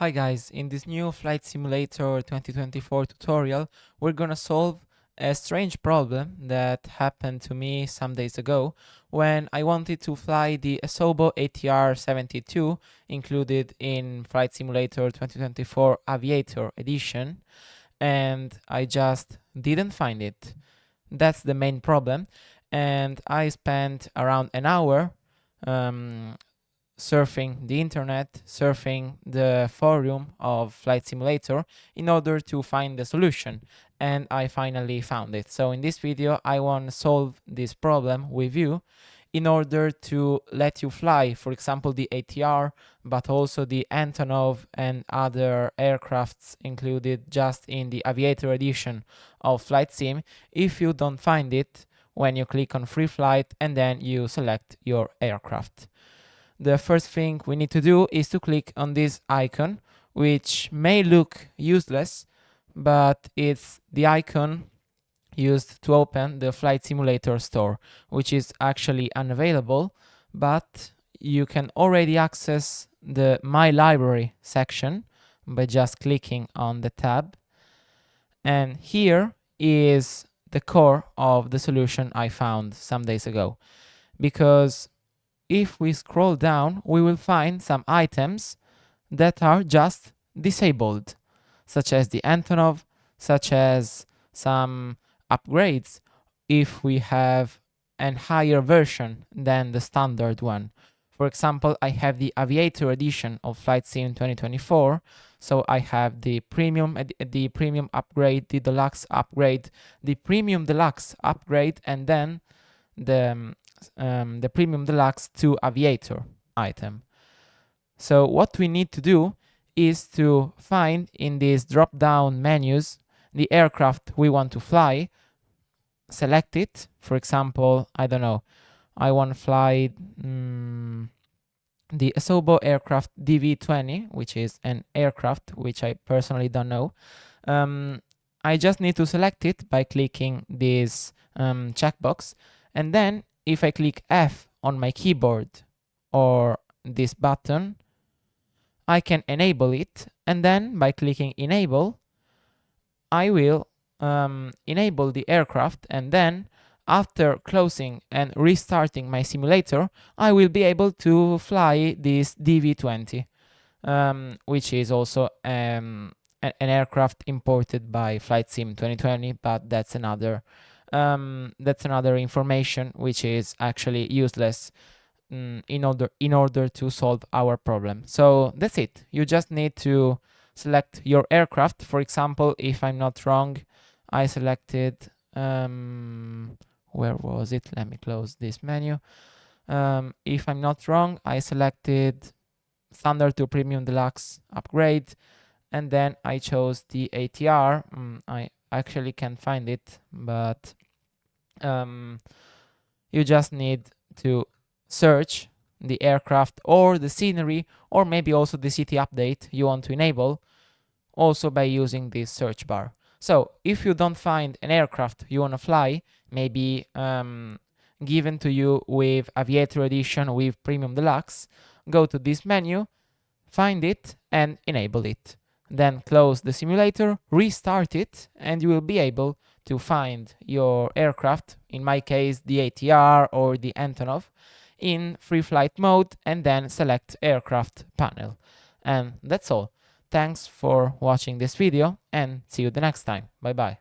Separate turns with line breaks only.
Hi guys, in this new Flight Simulator 2024 tutorial, we're gonna solve a strange problem that happened to me some days ago when I wanted to fly the Asobo ATR 72 included in Flight Simulator 2024 Aviator edition, and I just didn't find it. That's the main problem, and I spent around an hour surfing the internet, surfing the forum of Flight Simulator in order to find the solution, and I finally found it. So in this video I want to solve this problem with you in order to let you fly, for example, the ATR, but also the Antonov and other aircrafts included just in the Aviator edition of Flight Sim if you don't find it when you click on free flight and then you select your aircraft. The first thing we need to do is to click on this icon, which may look useless, but it's the icon used to open the Flight Simulator store, which is actually unavailable, but you can already access the My Library section by just clicking on the tab. And here is the core of the solution I found some days ago, because if we scroll down, we will find some items that are just disabled, such as the Antonov, such as some upgrades if we have a higher version than the standard one. For example, I have the Aviator edition of Flight Sim 2024, so I have the premium upgrade, the deluxe upgrade, the premium deluxe upgrade, and then the premium deluxe to Aviator item. So what we need to do is to find in these drop down menus the aircraft we want to fly, select it. For example, I don't know, I want to fly the Asobo aircraft DV20, which is an aircraft which I personally don't know. I just need to select it by clicking this checkbox, and then if I click F on my keyboard or this button, I can enable it, and then by clicking enable, I will enable the aircraft, and then after closing and restarting my simulator, I will be able to fly this DV20, which is also an aircraft imported by Flight Sim 2020, but that's another information which is actually useless in order to solve our problem. So that's it. You just need to select your aircraft. For example, if I'm not wrong, I selected where was it? Let me close this menu. If I'm not wrong, I selected standard to premium deluxe upgrade, and then I chose the ATR. I actually can't find it, but you just need to search the aircraft or the scenery, or maybe also the city update you want to enable, also by using this search bar. So if you don't find an aircraft you want to fly, maybe given to you with Aviator edition with premium deluxe, go to this menu, find it and enable it. Then close the simulator, restart it, and you will be able to find your aircraft, in my case the ATR or the Antonov, in free flight mode, and then select aircraft panel. And that's all. Thanks for watching this video, and see you the next time. Bye bye.